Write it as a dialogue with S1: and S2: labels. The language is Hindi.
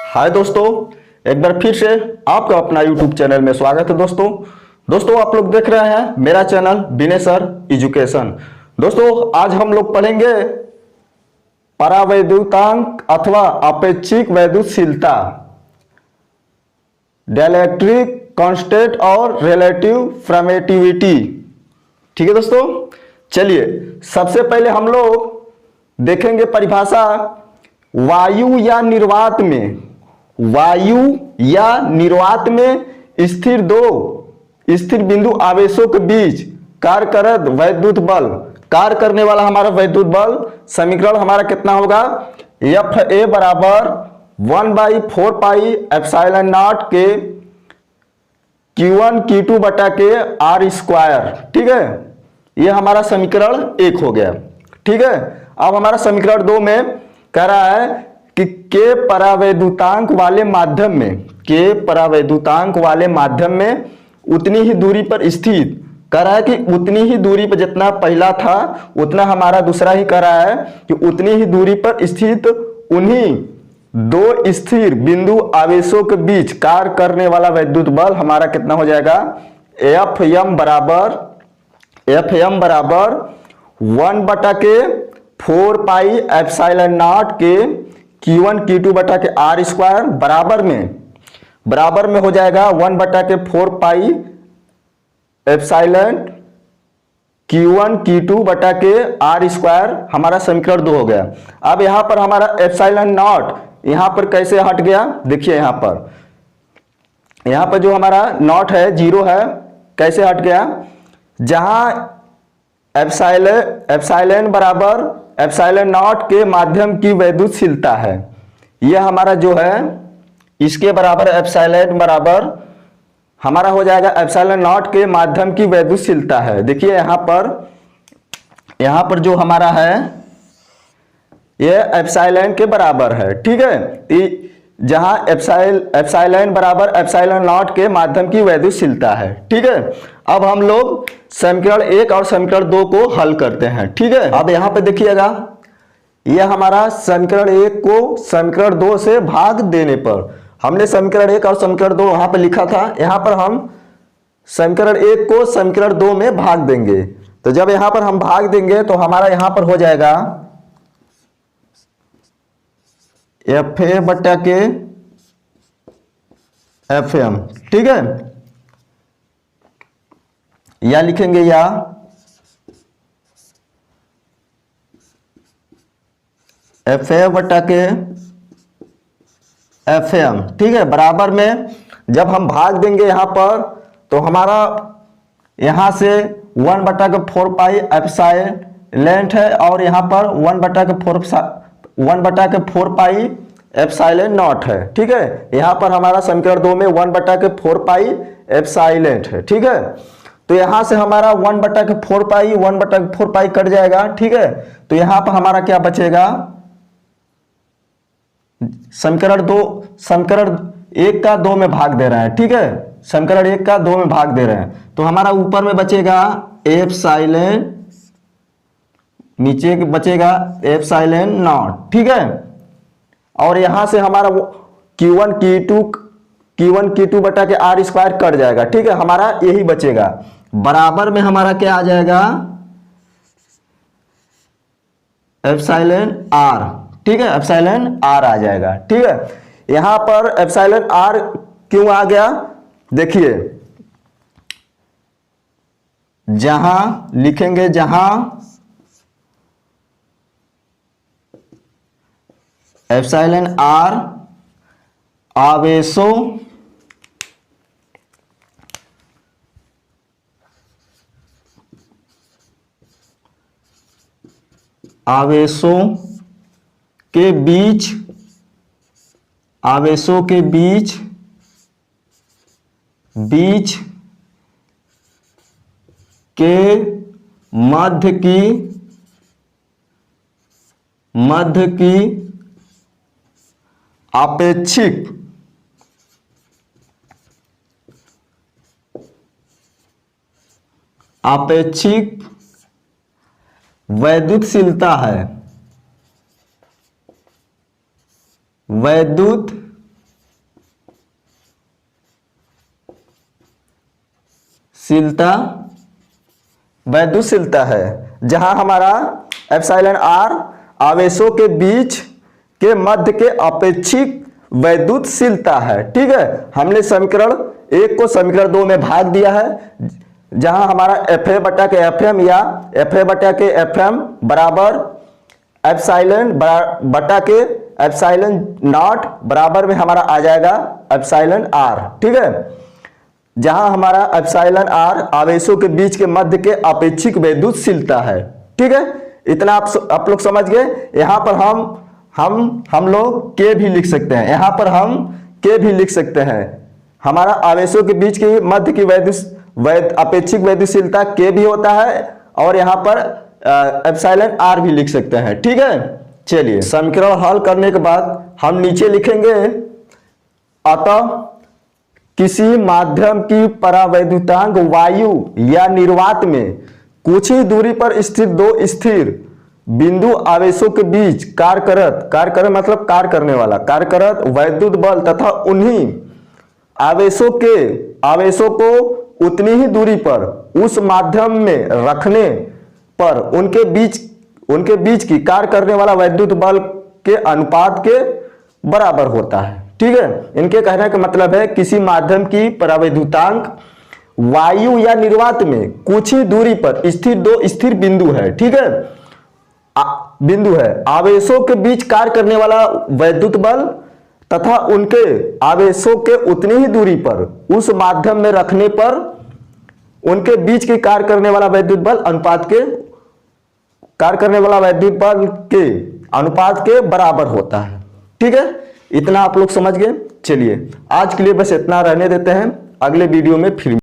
S1: हाय दोस्तों, एक बार फिर से आपका अपना YouTube चैनल में स्वागत है। दोस्तों आप लोग देख रहे हैं मेरा चैनल विनय सर एजुकेशन। दोस्तों आज हम लोग पढ़ेंगे परावैद्युतांक अथवा अपेक्षिक वैद्युतशीलता, डाइलेक्ट्रिक कांस्टेंट और रिलेटिव परमिटिविटी। ठीक है दोस्तों, चलिए सबसे पहले हम लोग देखेंगे परिभाषा वायु या निर्वात में स्थिर बिंदु आवेशों के बीच कार्यरत वैद्युत बल, कार्य करने वाला हमारा वैद्युत बल। समीकरण हमारा कितना होगा, FA बराबर 1/4 पाई एप्सिलॉन नॉट के Q1 Q2 बटा के R स्क्वायर। ठीक है, यह हमारा समीकरण 1 हो गया। ठीक है, अब हमारा समीकरण 2 में कह रहा है कि के परावैद्युतांक वाले माध्यम में उतनी ही दूरी पर स्थित, कह रहा है कि उतनी ही दूरी पर, जितना पहला था उतना हमारा दूसरा ही कह रहा है कि उतनी ही दूरी पर स्थित उन्हीं दो स्थिर बिंदु आवेशों के बीच कार्य करने वाला वैद्युत बल हमारा कितना हो जाएगा, FM बराबर 1/4 पाई एप्सिलॉन नॉट के Q1 Q2 बटा के R स्क्वायर बराबर में हो जाएगा 1/4 पाई एप्सिलॉन Q1 Q2 बटा के R स्क्वायर। हमारा समीकरण 2 हो गया। अब यहां पर हमारा एप्सिलॉन नॉट यहां पर कैसे हट गया, देखिए यहां पर जो हमारा नॉट है 0 है, कैसे हट गया, जहां एप्सिलॉन बराबर एप्सिलॉन नॉट के माध्यम की वैद्युतशीलता है, यह हमारा जो है इसके बराबर एप्सिलॉन बराबर हमारा हो जाएगा एप्सिलॉन नॉट के माध्यम की वैद्युतशीलता है। देखिए यहां पर जो हमारा है यह एप्सिलॉन के बराबर है। ठीक है, जहां एप्सिलॉन बराबर एप्सिलॉन नॉट के माध्यम की वैद्युतशीलता है। ठीक है, अब हम लोग समीकरण 1 और समीकरण 2 को हल करते हैं। ठीक है, अब यहां पे देखिएगा, यह हमारा समीकरण 1 को समीकरण 2 से भाग देने पर, हमने समीकरण 1 और समीकरण 2 वहां पे लिखा था, यहां पर हम समीकरण 1 को समीकरण 2 में भाग देंगे। तो जब यहां पर हम भाग देंगे तो हमारा यहां पर हो जाएगा FA बटा के FM। ठीक है, या लिखेंगे या FA बटा के FM। ठीक है, बराबर में जब हम भाग देंगे यहां पर तो हमारा यहां से 1/4 पाई एप्सिलॉन है और यहां पर 1/4 पाई एप्सिलॉन नॉट है। ठीक है, यहां पर हमारा समीकरण 2 में 1/4 पाई एप्सिलॉन है। ठीक है, तो यहां से हमारा 1/4 पाई कट जाएगा। ठीक है, तो यहां पर हमारा क्या बचेगा, समीकरण 1 का 2 में भाग दे रहे हैं। ठीक है, समीकरण 1 का 2 में भाग दे रहे हैं, तो हमारा ऊपर में बचेगा एप्सिलॉन, नीचे बचेगा एप्सिलॉन नॉट। ठीक है, और यहां से हमारा Q1 Q2 बटा के R स्क्वायर कट जाएगा। ठीक है, हमारा यही बचेगा, बराबर में हमारा क्या आ जाएगा, एप्सिलॉन R। ठीक है, एप्सिलॉन R आ जाएगा। ठीक है, यहां पर एप्सिलॉन R क्यों आ गया, देखिए जहां लिखेंगे, जहां एप्सिलॉन R आवेशों के बीच के मध्य की अपेक्षिक वैद्युतशीलता है, वैद्युत वैद्युतशीलता है, जहां हमारा एप्सिलॉन आर आवेशों के बीच के मध्य के अपेक्षिक वैद्युतशीलता है। ठीक है, हमने समीकरण 1 को समीकरण 2 में भाग दिया है, जहां हमारा एफ ए बटा के एफ एम या एफ ए बटा के एफ एम बराबर एप्सिलॉन बटा के एप्सिलॉन नॉट बराबर में हमारा आ जाएगा एप्सिलॉन आर। ठीक है, जहां हमारा एप्सिलॉन आर आवेशों के बीच के मध्य के अपेक्षिक वैद्युतशीलता है। ठीक है, इतना आप लोग समझ गए। यहां पर हम लोग के भी लिख सकते हैं, यहां पर हम के भी लिख सकते हैं। हमारा आवेशों के बीच के मध्य की अपेक्षिक वैद्युतशीलता के भी होता है, और यहां पर एप्सिलॉन आर भी लिख सकते हैं। ठीक है, चलिए समीकरण हल करने के बाद हम नीचे लिखेंगे, अतः किसी माध्यम की परावैद्युतांक वायु या निर्वात में कुछ ही दूरी पर स्थित दो स्थिर बिंदु आवेशों के बीच कार्य मतलब कार्य करने वाला कार्यरत वैद्युत बल तथा उन्हीं आवेशों को उतनी ही दूरी पर उस माध्यम में रखने पर उनके बीच की कार्य करने वाला वैद्युत बल के अनुपात के बराबर होता है। ठीक है, इनके कहने का मतलब है किसी माध्यम की परावैद्युतांक वायु या निर्वात में कुछ ही दूरी पर स्थिर दो स्थिर बिंदु है। ठीक है, बिंदु है, आवेशों के बीच कार्य करने वाला वैद्युत बल तथा उनके आवेशों के उतनी ही दूरी पर उस माध्यम में रखने पर उनके बीच की कार्य करने वाला वैद्युत बल अनुपात के बराबर होता है। ठीक है, इतना आप लोग समझ गए। चलिए आज के लिए बस इतना रहने देते हैं, अगले वीडियो में फिर